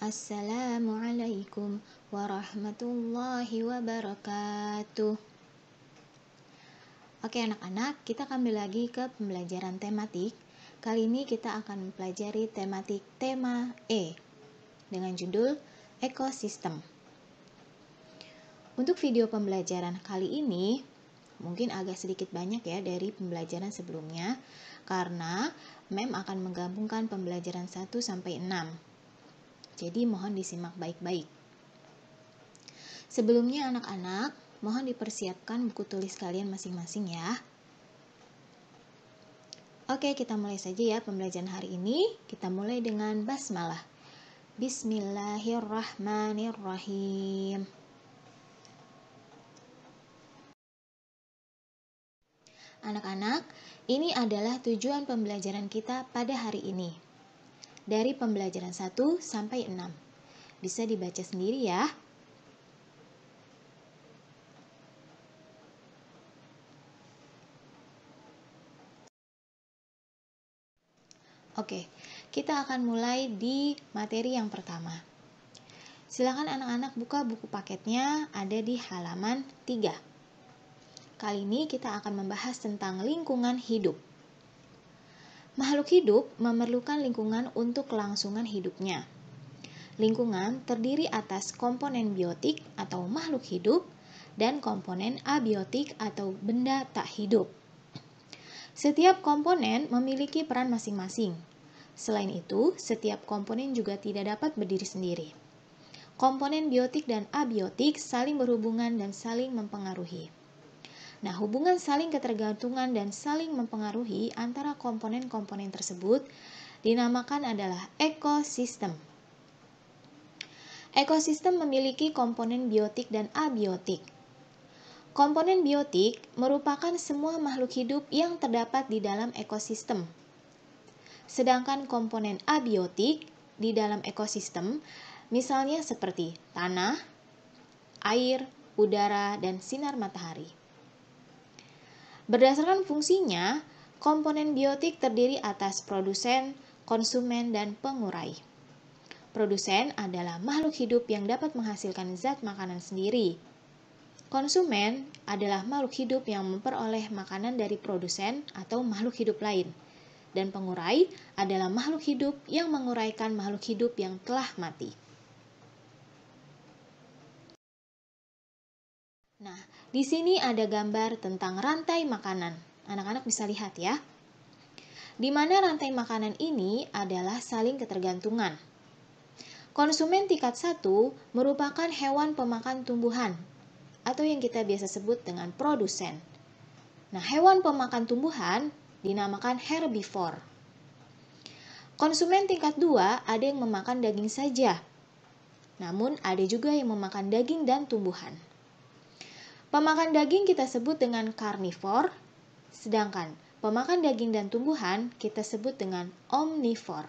Assalamualaikum warahmatullahi wabarakatuh. Oke anak-anak, kita kembali lagi ke pembelajaran tematik. Kali ini kita akan mempelajari tematik tema E dengan judul ekosistem. Untuk video pembelajaran kali ini mungkin agak sedikit banyak ya dari pembelajaran sebelumnya, karena Mem akan menggabungkan pembelajaran 1 sampai 6. Jadi mohon disimak baik-baik. Sebelumnya anak-anak, mohon dipersiapkan buku tulis kalian masing-masing ya. Oke, kita mulai saja ya pembelajaran hari ini. Kita mulai dengan basmalah. Bismillahirrahmanirrahim. Anak-anak, ini adalah tujuan pembelajaran kita pada hari ini. Dari pembelajaran 1 sampai 6. Bisa dibaca sendiri ya. Oke, kita akan mulai di materi yang pertama. Silakan anak-anak buka buku paketnya, ada di halaman 3. Kali ini kita akan membahas tentang lingkungan hidup. Makhluk hidup memerlukan lingkungan untuk kelangsungan hidupnya. Lingkungan terdiri atas komponen biotik atau makhluk hidup dan komponen abiotik atau benda tak hidup. Setiap komponen memiliki peran masing-masing. Selain itu, setiap komponen juga tidak dapat berdiri sendiri. Komponen biotik dan abiotik saling berhubungan dan saling mempengaruhi. Nah, hubungan saling ketergantungan dan saling mempengaruhi antara komponen-komponen tersebut dinamakan adalah ekosistem. Ekosistem memiliki komponen biotik dan abiotik. Komponen biotik merupakan semua makhluk hidup yang terdapat di dalam ekosistem. Sedangkan komponen abiotik di dalam ekosistem misalnya seperti tanah, air, udara, dan sinar matahari. Berdasarkan fungsinya, komponen biotik terdiri atas produsen, konsumen, dan pengurai. Produsen adalah makhluk hidup yang dapat menghasilkan zat makanan sendiri. Konsumen adalah makhluk hidup yang memperoleh makanan dari produsen atau makhluk hidup lain. Dan pengurai adalah makhluk hidup yang menguraikan makhluk hidup yang telah mati. Nah, di sini ada gambar tentang rantai makanan. Anak-anak bisa lihat ya. Di mana rantai makanan ini adalah saling ketergantungan. Konsumen tingkat 1 merupakan hewan pemakan tumbuhan atau yang kita biasa sebut dengan produsen. Nah, hewan pemakan tumbuhan dinamakan herbivore. Konsumen tingkat 2 ada yang memakan daging saja. Namun ada juga yang memakan daging dan tumbuhan. Pemakan daging kita sebut dengan karnivor, sedangkan pemakan daging dan tumbuhan kita sebut dengan omnivor.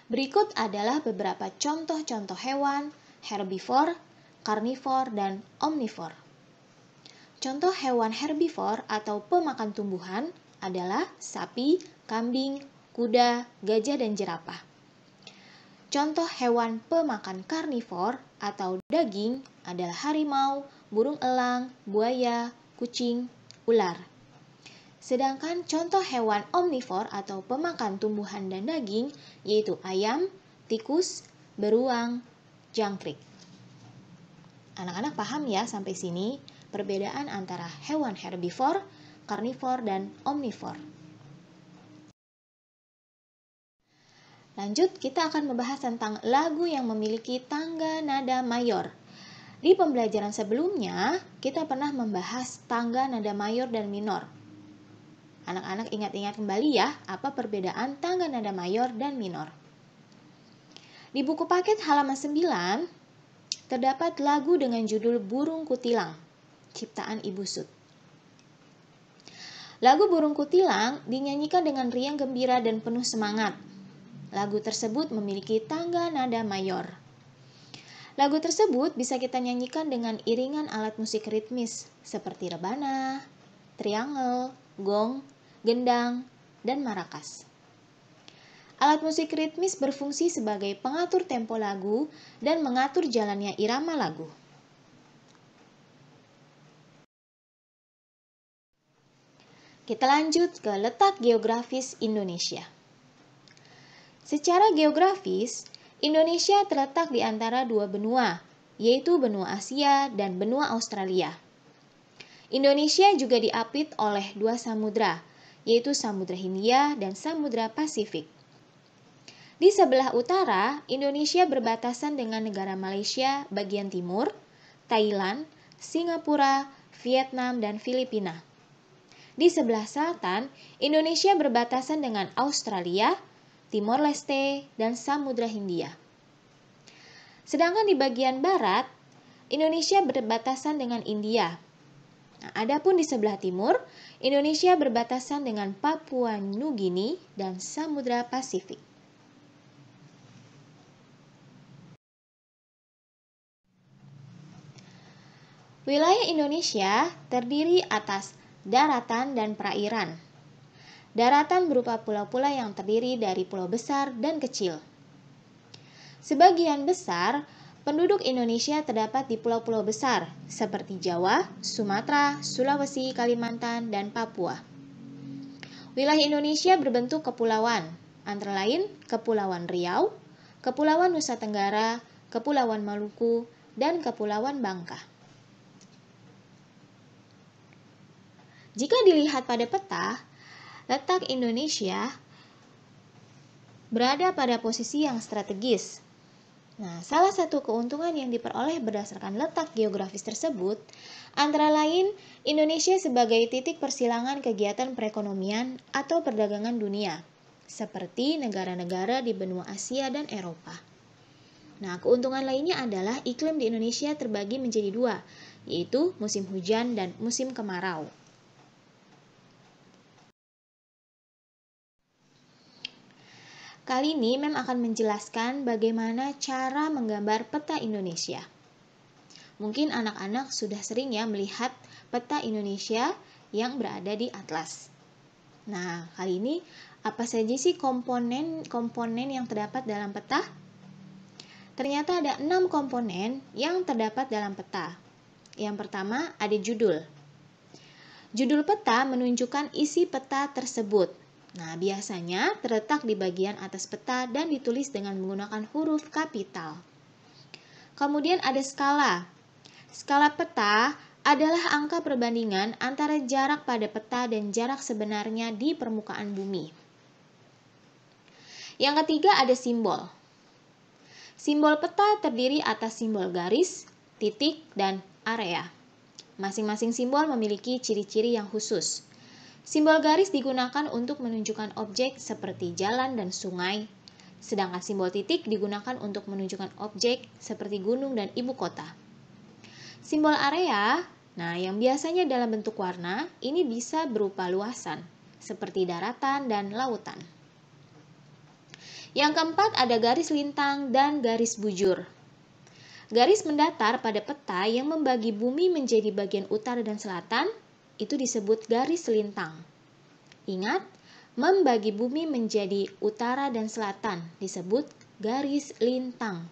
Berikut adalah beberapa contoh-contoh hewan, herbivor, karnivor, dan omnivor. Contoh hewan herbivor atau pemakan tumbuhan adalah sapi, kambing, kuda, gajah, dan jerapah. Contoh hewan pemakan karnivor atau daging adalah harimau, burung elang, buaya, kucing, ular. Sedangkan contoh hewan omnivor atau pemakan tumbuhan dan daging yaitu ayam, tikus, beruang, jangkrik. Anak-anak paham ya sampai sini perbedaan antara hewan herbivor, karnivor, dan omnivor. Lanjut, kita akan membahas tentang lagu yang memiliki tangga nada mayor. Di pembelajaran sebelumnya, kita pernah membahas tangga nada mayor dan minor. Anak-anak ingat-ingat kembali ya, apa perbedaan tangga nada mayor dan minor. Di buku paket halaman 9, terdapat lagu dengan judul Burung Kutilang, ciptaan Ibu Sud. Lagu Burung Kutilang dinyanyikan dengan riang gembira dan penuh semangat. Lagu tersebut memiliki tangga nada mayor. Lagu tersebut bisa kita nyanyikan dengan iringan alat musik ritmis seperti rebana, triangle, gong, gendang, dan marakas. Alat musik ritmis berfungsi sebagai pengatur tempo lagu dan mengatur jalannya irama lagu. Kita lanjut ke letak geografis Indonesia. Secara geografis, Indonesia terletak di antara dua benua, yaitu benua Asia dan benua Australia. Indonesia juga diapit oleh dua samudra, yaitu Samudra Hindia dan Samudra Pasifik. Di sebelah utara, Indonesia berbatasan dengan negara Malaysia bagian timur, Thailand, Singapura, Vietnam, dan Filipina. Di sebelah selatan, Indonesia berbatasan dengan Australia, Timor Leste, dan Samudra Hindia. Sedangkan di bagian barat, Indonesia berbatasan dengan India. Nah, adapun di sebelah timur, Indonesia berbatasan dengan Papua Nugini dan Samudra Pasifik. Wilayah Indonesia terdiri atas daratan dan perairan. Daratan berupa pulau-pulau yang terdiri dari pulau besar dan kecil. Sebagian besar penduduk Indonesia terdapat di pulau-pulau besar seperti Jawa, Sumatera, Sulawesi, Kalimantan, dan Papua. Wilayah Indonesia berbentuk kepulauan, antara lain Kepulauan Riau, Kepulauan Nusa Tenggara, Kepulauan Maluku, dan Kepulauan Bangka. Jika dilihat pada peta, letak Indonesia berada pada posisi yang strategis. Nah, salah satu keuntungan yang diperoleh berdasarkan letak geografis tersebut, antara lain Indonesia sebagai titik persilangan kegiatan perekonomian atau perdagangan dunia, seperti negara-negara di benua Asia dan Eropa. Nah, keuntungan lainnya adalah iklim di Indonesia terbagi menjadi dua, yaitu musim hujan dan musim kemarau. Kali ini Mem akan menjelaskan bagaimana cara menggambar peta Indonesia. Mungkin anak-anak sudah sering ya melihat peta Indonesia yang berada di atlas. Nah, kali ini apa saja sih komponen yang terdapat dalam peta? Ternyata ada 6 komponen yang terdapat dalam peta. Yang pertama ada judul. Judul peta menunjukkan isi peta tersebut. Nah, biasanya terletak di bagian atas peta dan ditulis dengan menggunakan huruf kapital. Kemudian ada skala. Skala peta adalah angka perbandingan antara jarak pada peta dan jarak sebenarnya di permukaan bumi. Yang ketiga ada simbol. Simbol peta terdiri atas simbol garis, titik, dan area. Masing-masing simbol memiliki ciri-ciri yang khusus. Simbol garis digunakan untuk menunjukkan objek seperti jalan dan sungai, sedangkan simbol titik digunakan untuk menunjukkan objek seperti gunung dan ibu kota. Simbol area, yang biasanya dalam bentuk warna, ini bisa berupa luasan, seperti daratan dan lautan. Yang keempat ada garis lintang dan garis bujur. Garis mendatar pada peta yang membagi bumi menjadi bagian utara dan selatan, itu disebut garis lintang. Ingat, membagi bumi menjadi utara dan selatan disebut garis lintang.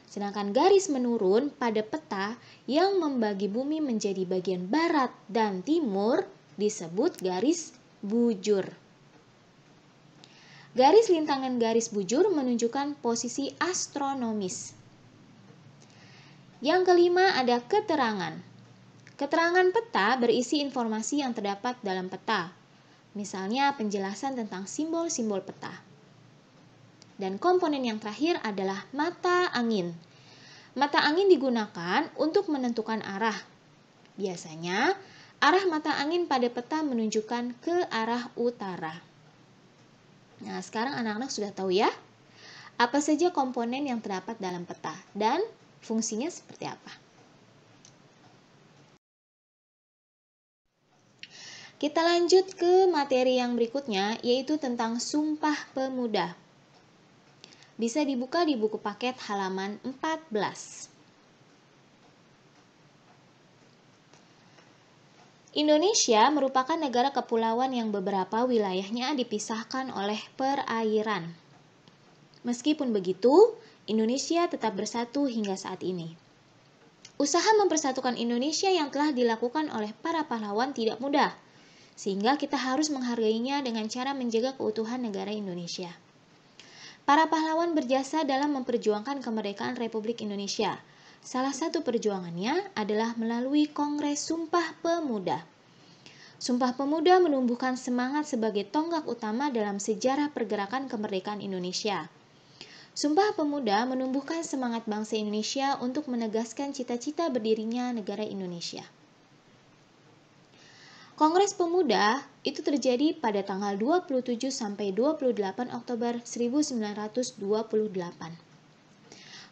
Sedangkan garis menurun pada peta yang membagi bumi menjadi bagian barat dan timur disebut garis bujur. Garis lintang dan garis bujur menunjukkan posisi astronomis. Yang kelima ada keterangan. Keterangan peta berisi informasi yang terdapat dalam peta, misalnya penjelasan tentang simbol-simbol peta. Dan komponen yang terakhir adalah mata angin. Mata angin digunakan untuk menentukan arah. Biasanya, arah mata angin pada peta menunjukkan ke arah utara. Nah, sekarang anak-anak sudah tahu ya, apa saja komponen yang terdapat dalam peta dan fungsinya seperti apa. Kita lanjut ke materi yang berikutnya, yaitu tentang Sumpah Pemuda. Bisa dibuka di buku paket halaman 14. Indonesia merupakan negara kepulauan yang beberapa wilayahnya dipisahkan oleh perairan. Meskipun begitu, Indonesia tetap bersatu hingga saat ini. Usaha mempersatukan Indonesia yang telah dilakukan oleh para pahlawan tidak mudah, sehingga kita harus menghargainya dengan cara menjaga keutuhan negara Indonesia. Para pahlawan berjasa dalam memperjuangkan kemerdekaan Republik Indonesia. Salah satu perjuangannya adalah melalui Kongres Sumpah Pemuda. Sumpah Pemuda menumbuhkan semangat sebagai tonggak utama dalam sejarah pergerakan kemerdekaan Indonesia. Sumpah Pemuda menumbuhkan semangat bangsa Indonesia untuk menegaskan cita-cita berdirinya negara Indonesia. Kongres Pemuda itu terjadi pada tanggal 27 sampai 28 Oktober 1928.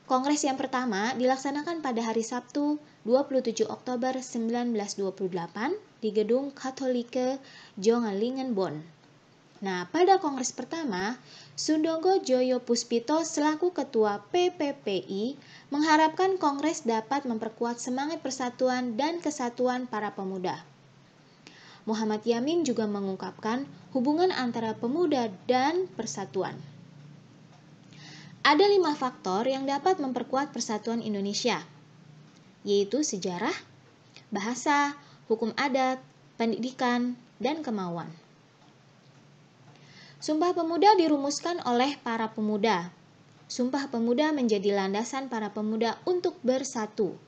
Kongres yang pertama dilaksanakan pada hari Sabtu 27 Oktober 1928 di Gedung Katholike Jongelingenbon. Nah, pada kongres pertama, Sundongo Joyo Puspito selaku ketua PPPI mengharapkan kongres dapat memperkuat semangat persatuan dan kesatuan para pemuda. Muhammad Yamin juga mengungkapkan hubungan antara pemuda dan persatuan. Ada 5 faktor yang dapat memperkuat persatuan Indonesia, yaitu sejarah, bahasa, hukum adat, pendidikan, dan kemauan. Sumpah Pemuda dirumuskan oleh para pemuda. Sumpah Pemuda menjadi landasan para pemuda untuk bersatu.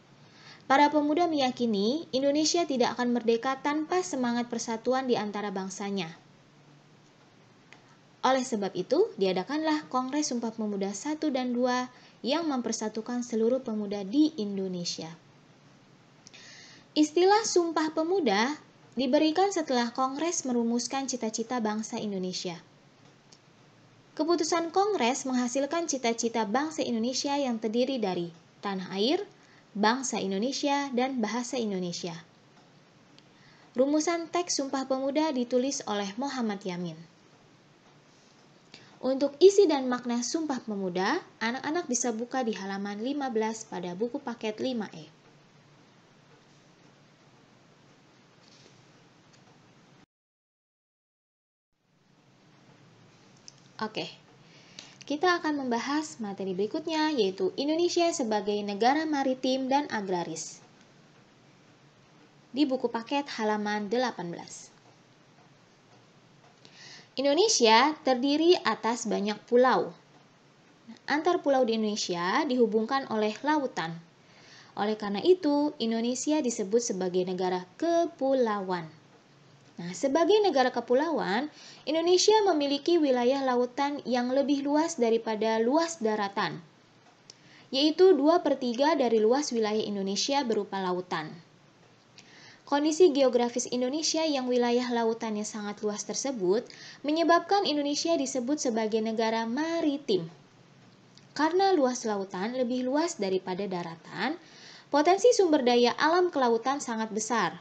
Para pemuda meyakini Indonesia tidak akan merdeka tanpa semangat persatuan di antara bangsanya. Oleh sebab itu, diadakanlah Kongres Sumpah Pemuda 1 dan 2 yang mempersatukan seluruh pemuda di Indonesia. Istilah Sumpah Pemuda diberikan setelah Kongres merumuskan cita-cita bangsa Indonesia. Keputusan Kongres menghasilkan cita-cita bangsa Indonesia yang terdiri dari tanah air, bangsa Indonesia, dan bahasa Indonesia. Rumusan teks Sumpah Pemuda ditulis oleh Muhammad Yamin. Untuk isi dan makna Sumpah Pemuda, anak-anak bisa buka di halaman 15 pada buku paket 5E. Oke, kita akan membahas materi berikutnya, yaitu Indonesia sebagai negara maritim dan agraris. Di buku paket halaman 18. Indonesia terdiri atas banyak pulau. Antar pulau di Indonesia dihubungkan oleh lautan. Oleh karena itu, Indonesia disebut sebagai negara kepulauan. Nah, sebagai negara kepulauan, Indonesia memiliki wilayah lautan yang lebih luas daripada luas daratan, yaitu 2/3 dari luas wilayah Indonesia berupa lautan. Kondisi geografis Indonesia yang wilayah lautannya sangat luas tersebut menyebabkan Indonesia disebut sebagai negara maritim. Karena luas lautan lebih luas daripada daratan, potensi sumber daya alam kelautan sangat besar.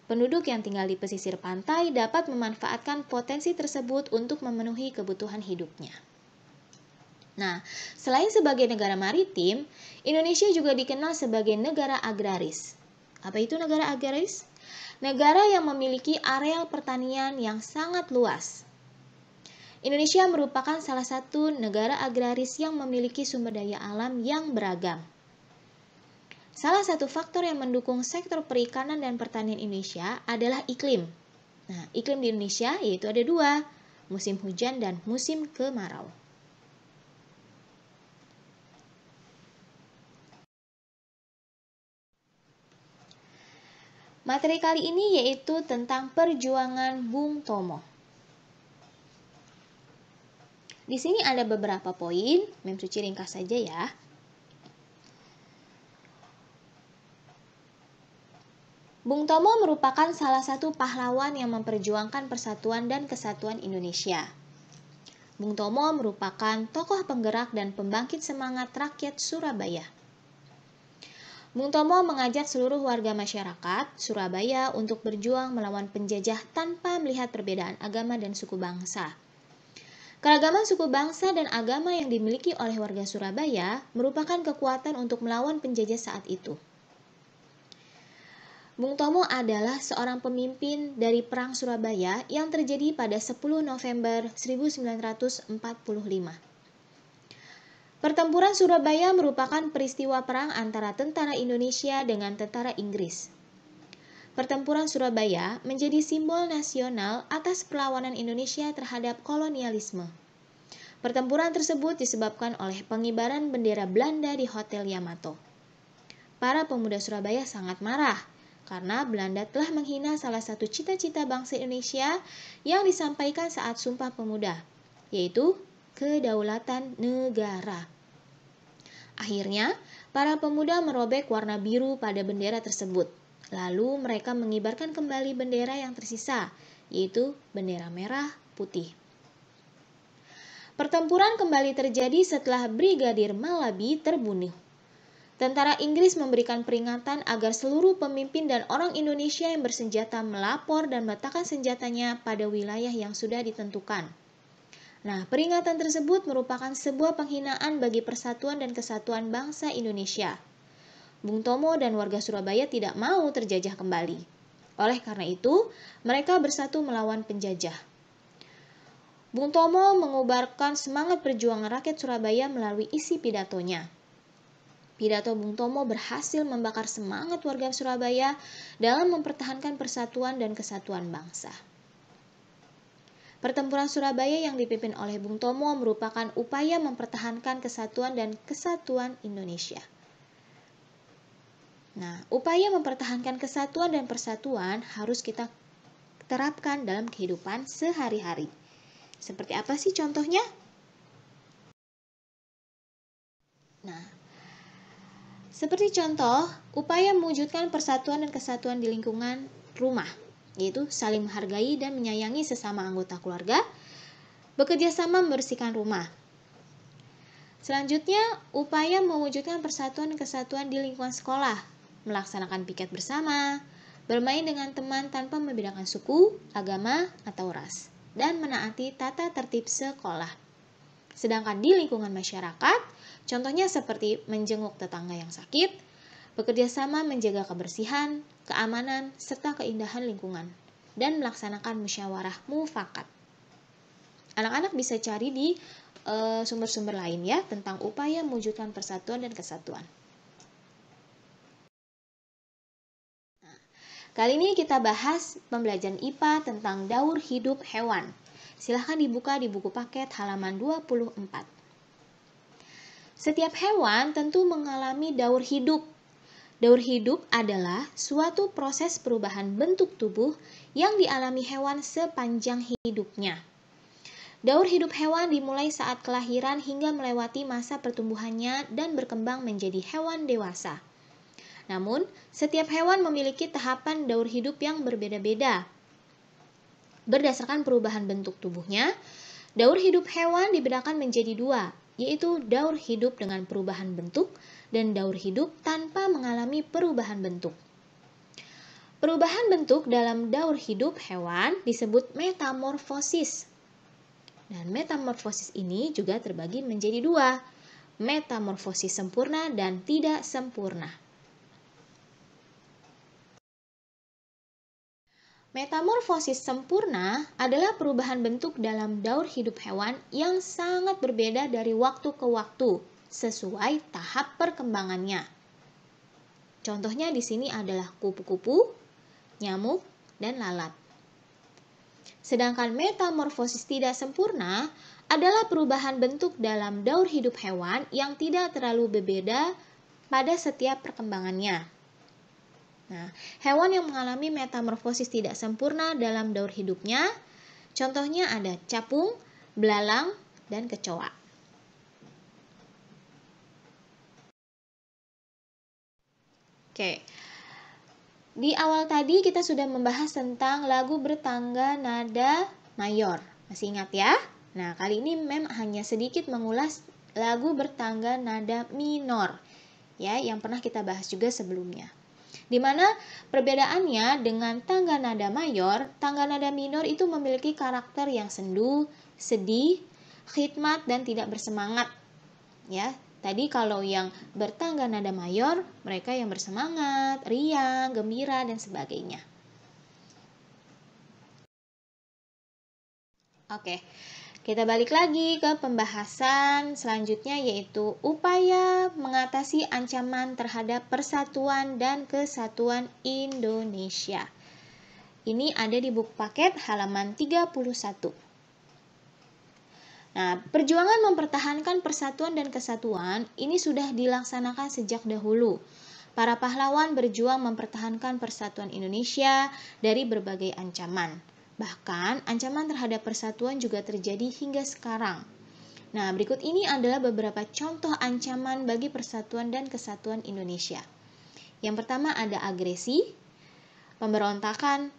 Penduduk yang tinggal di pesisir pantai dapat memanfaatkan potensi tersebut untuk memenuhi kebutuhan hidupnya. Nah, selain sebagai negara maritim, Indonesia juga dikenal sebagai negara agraris. Apa itu negara agraris? Negara yang memiliki areal pertanian yang sangat luas. Indonesia merupakan salah satu negara agraris yang memiliki sumber daya alam yang beragam. Salah satu faktor yang mendukung sektor perikanan dan pertanian Indonesia adalah iklim. Nah, iklim di Indonesia yaitu ada 2, musim hujan dan musim kemarau. Materi kali ini yaitu tentang perjuangan Bung Tomo. Di sini ada beberapa poin, Mem Suci ringkas saja ya. Bung Tomo merupakan salah satu pahlawan yang memperjuangkan persatuan dan kesatuan Indonesia. Bung Tomo merupakan tokoh penggerak dan pembangkit semangat rakyat Surabaya. Bung Tomo mengajak seluruh warga masyarakat Surabaya untuk berjuang melawan penjajah tanpa melihat perbedaan agama dan suku bangsa. Keragaman suku bangsa dan agama yang dimiliki oleh warga Surabaya merupakan kekuatan untuk melawan penjajah saat itu. Bung Tomo adalah seorang pemimpin dari Perang Surabaya yang terjadi pada 10 November 1945. Pertempuran Surabaya merupakan peristiwa perang antara tentara Indonesia dengan tentara Inggris. Pertempuran Surabaya menjadi simbol nasional atas perlawanan Indonesia terhadap kolonialisme. Pertempuran tersebut disebabkan oleh pengibaran bendera Belanda di Hotel Yamato. Para pemuda Surabaya sangat marah karena Belanda telah menghina salah satu cita-cita bangsa Indonesia yang disampaikan saat Sumpah Pemuda, yaitu kedaulatan negara. Akhirnya, para pemuda merobek warna biru pada bendera tersebut. Lalu mereka mengibarkan kembali bendera yang tersisa, yaitu bendera merah putih. Pertempuran kembali terjadi setelah Brigadir Malabi terbunuh. Tentara Inggris memberikan peringatan agar seluruh pemimpin dan orang Indonesia yang bersenjata melapor dan meletakkan senjatanya pada wilayah yang sudah ditentukan. Nah, peringatan tersebut merupakan sebuah penghinaan bagi persatuan dan kesatuan bangsa Indonesia. Bung Tomo dan warga Surabaya tidak mau terjajah kembali. Oleh karena itu, mereka bersatu melawan penjajah. Bung Tomo mengubarkan semangat perjuangan rakyat Surabaya melalui isi pidatonya. Pidato Bung Tomo berhasil membakar semangat warga Surabaya dalam mempertahankan persatuan dan kesatuan bangsa. Pertempuran Surabaya yang dipimpin oleh Bung Tomo merupakan upaya mempertahankan kesatuan dan kesatuan Indonesia. Nah, upaya mempertahankan kesatuan dan persatuan harus kita terapkan dalam kehidupan sehari-hari. Seperti apa sih contohnya? Nah, seperti contoh, upaya mewujudkan persatuan dan kesatuan di lingkungan rumah, yaitu saling menghargai dan menyayangi sesama anggota keluarga, bekerja sama membersihkan rumah. Selanjutnya, upaya mewujudkan persatuan dan kesatuan di lingkungan sekolah, melaksanakan piket bersama, bermain dengan teman tanpa membedakan suku, agama, atau ras, dan menaati tata tertib sekolah. Sedangkan di lingkungan masyarakat, contohnya seperti menjenguk tetangga yang sakit, bekerja sama menjaga kebersihan, keamanan, serta keindahan lingkungan, dan melaksanakan musyawarah mufakat. Anak-anak bisa cari di sumber-sumber lain ya tentang upaya mewujudkan persatuan dan kesatuan. Nah, kali ini kita bahas pembelajaran IPA tentang daur hidup hewan. Silahkan dibuka di buku paket halaman 24. Setiap hewan tentu mengalami daur hidup. Daur hidup adalah suatu proses perubahan bentuk tubuh yang dialami hewan sepanjang hidupnya. Daur hidup hewan dimulai saat kelahiran hingga melewati masa pertumbuhannya dan berkembang menjadi hewan dewasa. Namun, setiap hewan memiliki tahapan daur hidup yang berbeda-beda. Berdasarkan perubahan bentuk tubuhnya, daur hidup hewan dibedakan menjadi dua, yaitu daur hidup dengan perubahan bentuk dan daur hidup tanpa mengalami perubahan bentuk. Perubahan bentuk dalam daur hidup hewan disebut metamorfosis. Dan metamorfosis ini juga terbagi menjadi dua, metamorfosis sempurna dan tidak sempurna. Metamorfosis sempurna adalah perubahan bentuk dalam daur hidup hewan yang sangat berbeda dari waktu ke waktu, sesuai tahap perkembangannya. Contohnya di sini adalah kupu-kupu, nyamuk, dan lalat. Sedangkan metamorfosis tidak sempurna adalah perubahan bentuk dalam daur hidup hewan yang tidak terlalu berbeda pada setiap perkembangannya. Nah, hewan yang mengalami metamorfosis tidak sempurna dalam daur hidupnya, contohnya ada capung, belalang, dan kecoa. Oke. Di awal tadi kita sudah membahas tentang lagu bertangga nada mayor. Masih ingat ya? Nah, kali ini Mem hanya sedikit mengulas lagu bertangga nada minor. Ya, yang pernah kita bahas juga sebelumnya. Di mana perbedaannya dengan tangga nada mayor, tangga nada minor itu memiliki karakter yang sendu, sedih, khidmat, dan tidak bersemangat. Ya, Tadi kalau yang bertangga nada mayor, mereka yang bersemangat, riang, gembira, dan sebagainya. Oke, kita balik lagi ke pembahasan selanjutnya, yaitu upaya mengatasi ancaman terhadap persatuan dan kesatuan Indonesia. Ini ada di buku paket halaman 31. Nah, perjuangan mempertahankan persatuan dan kesatuan ini sudah dilaksanakan sejak dahulu. Para pahlawan berjuang mempertahankan persatuan Indonesia dari berbagai ancaman. Bahkan, ancaman terhadap persatuan juga terjadi hingga sekarang. Nah, berikut ini adalah beberapa contoh ancaman bagi persatuan dan kesatuan Indonesia. Yang pertama ada agresi, pemberontakan,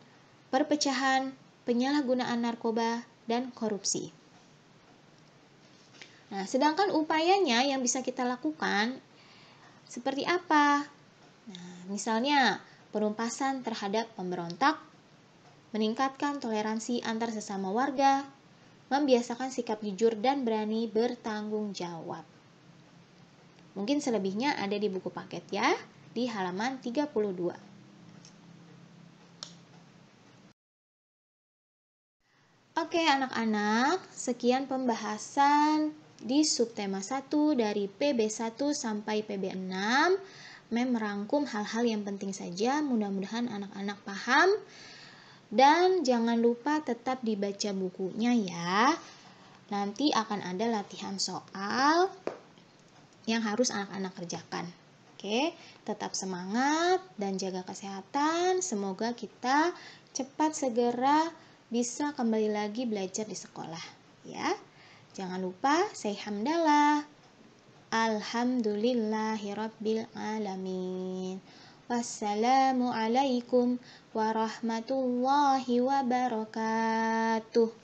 perpecahan, penyalahgunaan narkoba, dan korupsi. Nah, sedangkan upayanya yang bisa kita lakukan seperti apa? Nah, misalnya penumpasan terhadap pemberontak, meningkatkan toleransi antar sesama warga, membiasakan sikap jujur dan berani bertanggung jawab. Mungkin selebihnya ada di buku paket ya, di halaman 32. Oke anak-anak, sekian pembahasan di subtema 1 dari PB1 sampai PB6. Mem merangkum hal-hal yang penting saja, mudah-mudahan anak-anak paham. Dan jangan lupa tetap dibaca bukunya ya. Nanti akan ada latihan soal yang harus anak-anak kerjakan. Oke, tetap semangat dan jaga kesehatan. Semoga kita cepat segera bisa kembali lagi belajar di sekolah ya. Jangan lupa say hamdalah. Alhamdulillahirabbil alamin. Wassalamualaikum warahmatullahi wabarakatuh.